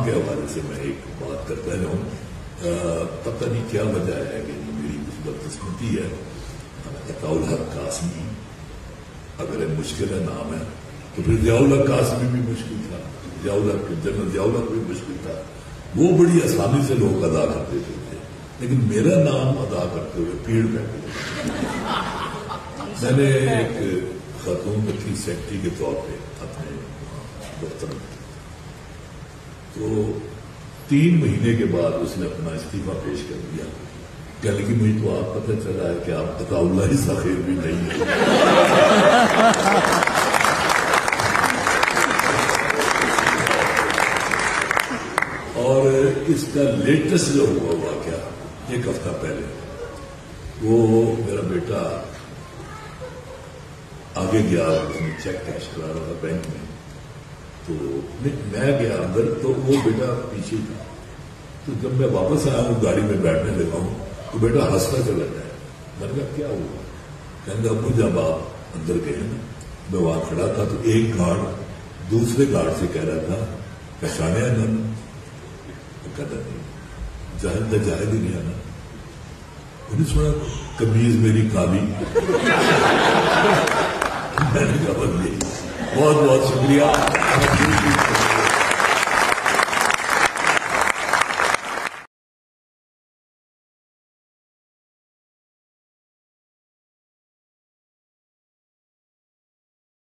کے حوالے سے میں ایک بات کرتا رہا ہوں. پتہ نہیں کیا وجہ ہے کہ میری کچھ بدقسمتی ہے. عطاء الحق قاسمی اگر مشکل ہے نام ہے تو پھر ضیاء الحق قاسمی بھی مشکل تھا, ضیاء الحق جنرل ضیاء الحق بھی مشکل تھا. وہ بڑی آسانی سے لوگ ادا کرتے تھے, لیکن میرا نام ادا کرتے ہوئے پیڑ بیٹھے. میں نے ایک خاتون تھی سیکٹری کے طور پہ اپنے دفتر میں, تو 3 مہینے کے بعد اس نے اپنا استعفیٰ پیش کر دیا. کہنے لگی مجھے تو آپ پتہ چلا ہے کہ آپ عطاء اللہ ہی سخیر بھی نہیں ہے. اور اس کا لیٹسٹ جو ہوا واقعہ 1 ہفتہ پہلے, وہ میرا بیٹا آگے گیا, اس نے چیک کیش کرا رہا تھا بینک میں, تو میں گیا اندر تو وہ بیٹا پیچھے تھا. تو جب میں واپس آیا ہوں گاڑی میں بیٹھنے لگا ہوں تو بیٹا ہنستا چلا جائے. میں نے کہا کیا ہوا؟ کہنے ابو جب آپ اندر گئے نا, میں وہاں کھڑا تھا تو ایک گارڈ دوسرے گارڈ سے کہہ رہا تھا پہچانے انہوں نے؟ کہتا نہیں, جاہد کا جاہد ہی نہیں آنا. انہیں سنا قمیض میری کالی. میں نے کہا بس یہی. بہت بہت شکریہ.